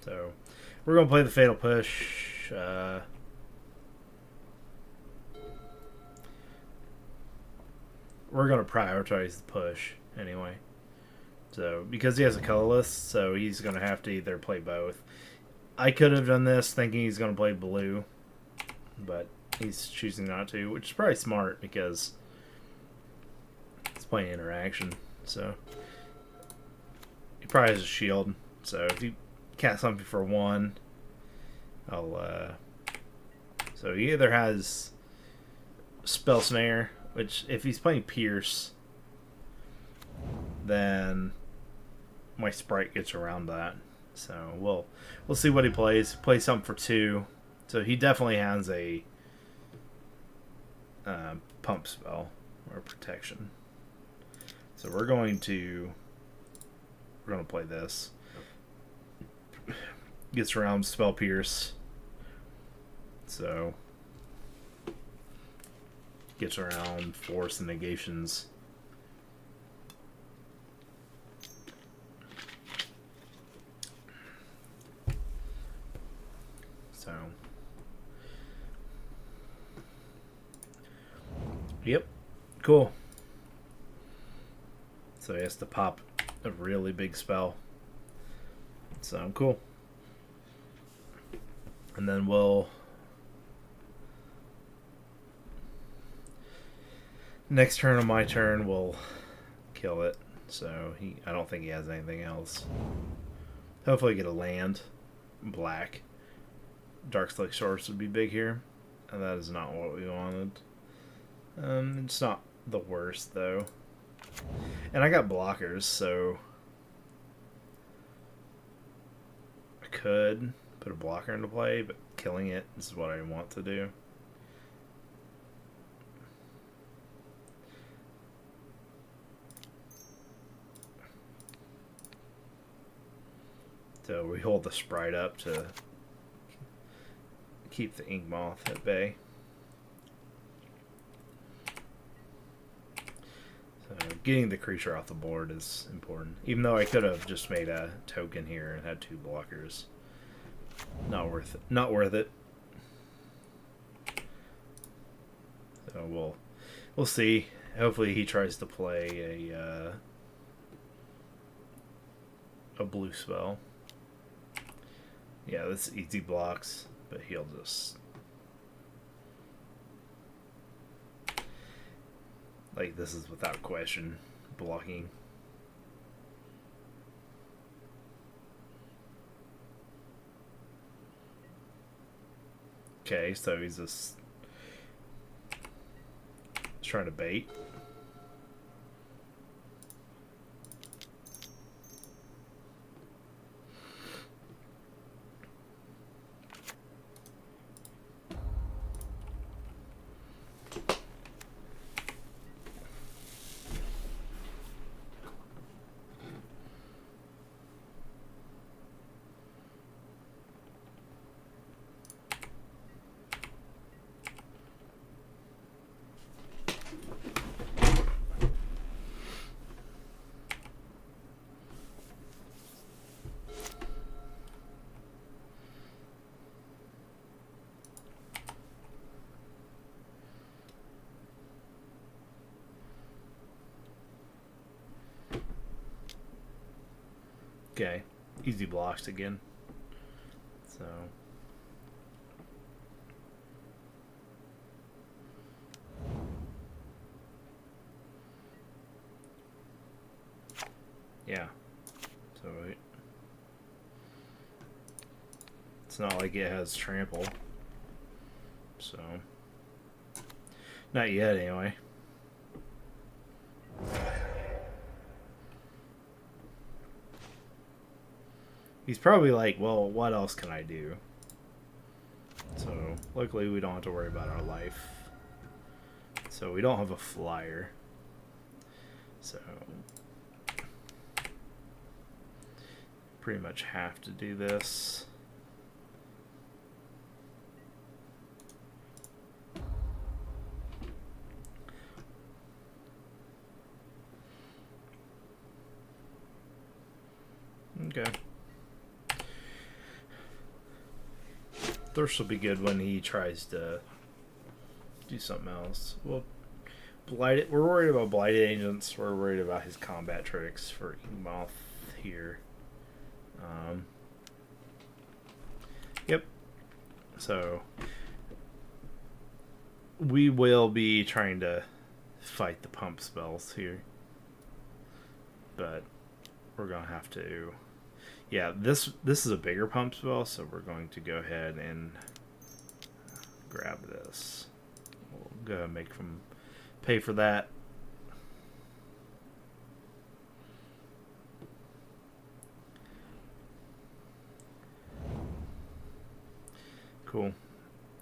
So we're gonna play the Fatal Push. We're gonna prioritize the push anyway. So because he has a colorless, so he's gonna have to either play both. I could have done this thinking he's gonna play blue, but he's choosing not to, which is probably smart because it's playing interaction. So he probably has a shield. So if you cast something for one, I'll so he either has Spell Snare, which if he's playing Pierce, then my sprite gets around that. So we'll see what he plays. Play something for two. So he definitely has a pump spell or protection. So we're going to play this. Gets around Spell Pierce. So gets around Force and Negations. So yep, cool. So he has to pop a really big spell. So cool. And then we'll next turn on my turn we'll kill it. So I don't think he has anything else. Hopefully get a land. Black. Darkslick Source would be big here. And that is not what we wanted. It's not the worst though. And I got blockers, so I could put a blocker into play, but killing it is what I want to do. So we hold the sprite up to keep the ink moth at bay. So getting the creature off the board is important. Even though I could have just made a token here and had two blockers. Not worth it. Not worth it. So we'll see. Hopefully he tries to play a blue spell. Yeah, that's easy blocks, but he'll just like this is without question blocking. Okay, so he's just trying to bait. Okay, easy blocks again. So yeah, so it's not like it has trample. So not yet, anyway. He's probably like, well, what else can I do? So, luckily we don't have to worry about our life. So, we don't have a flyer. So, pretty much have to do this. Okay. Thirst will be good when he tries to do something else. Well, blighted. We're worried about blighted agents. We're worried about his combat tricks for Moth here. Yep. So we will be trying to fight the pump spells here, but we're gonna have to. Yeah, this is a bigger pump spell, so we're going to go ahead and grab this. We'll go ahead and make them pay for that. Cool.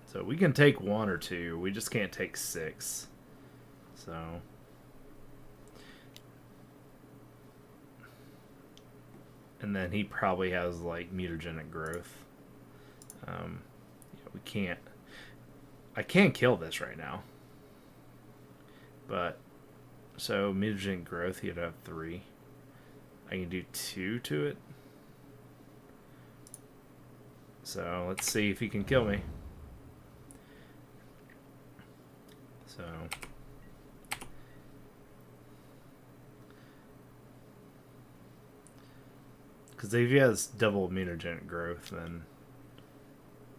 So we can take 1 or 2. We just can't take 6. So and then he probably has like mutagenic growth. Yeah, we can't. I can't kill this right now. But so mutagenic growth, he'd have 3. I can do 2 to it. So let's see if he can kill me. So because if he has double mutagenic growth, then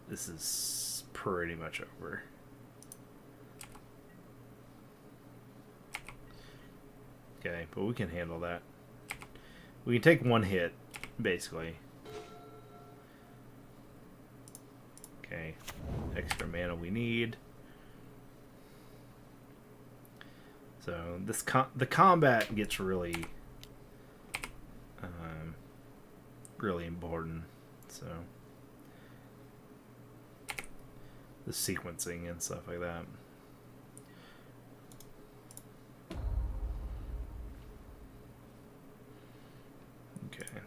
this is pretty much over. Okay, but we can handle that. We can take 1 hit, basically. Okay, extra mana we need. So this the combat gets really, really important. So the sequencing and stuff like that. Okay.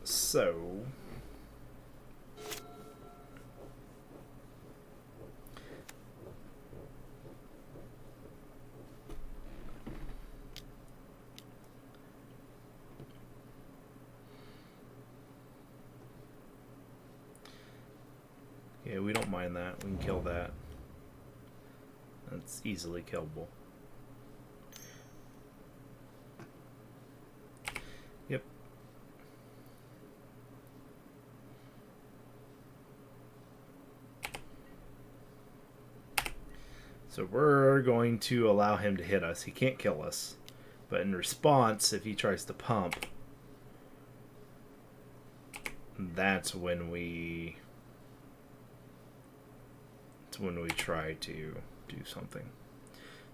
So yeah, we don't mind that. We can kill that. That's easily killable. Yep. So we're going to allow him to hit us. He can't kill us. But in response, if he tries to pump, that's when we try to do something.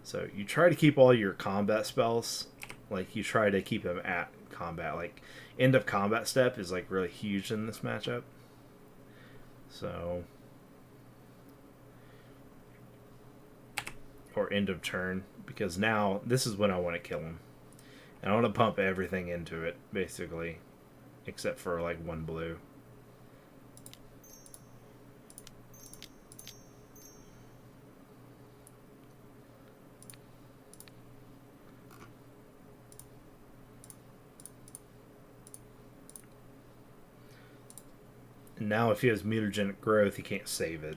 So you try to keep all your combat spells, like you try to keep them at combat. Like end of combat step is like really huge in this matchup. So or end of turn, because now this is when I want to kill him. And I want to pump everything into it, basically, except for like 1 blue. Now if he has mutagenic growth, he can't save it.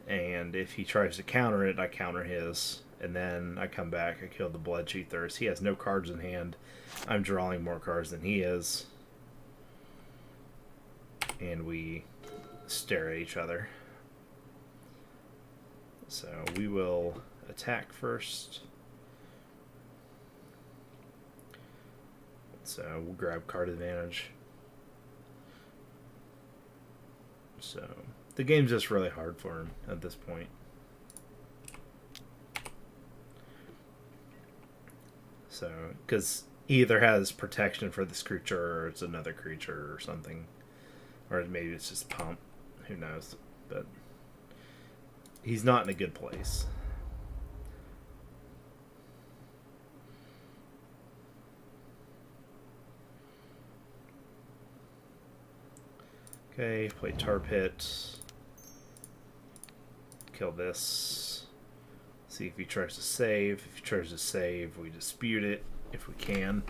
And if he tries to counter it, I counter his. And then I come back, I kill the Bloodcheat Thirst. He has no cards in hand. I'm drawing more cards than he is. And we stare at each other. So we will attack first. So we'll grab card advantage. So the game's just really hard for him at this point. So, because he either has protection for this creature or it's another creature or something. Or maybe it's just pump. Who knows? But he's not in a good place. Okay, play Tar Pit. Kill this. See if he tries to save. If he tries to save, we dispute it if we can.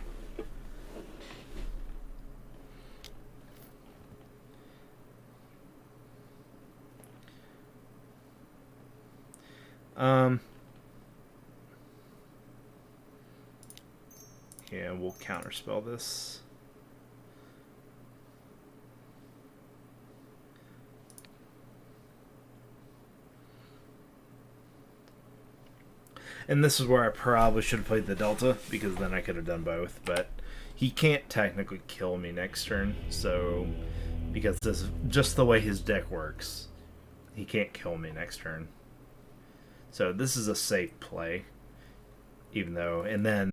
Yeah, we'll counterspell this. And this is where I probably should have played the Delta, because then I could have done both, but he can't technically kill me next turn, so because this is just the way his deck works. He can't kill me next turn. So this is a safe play. Even though, and then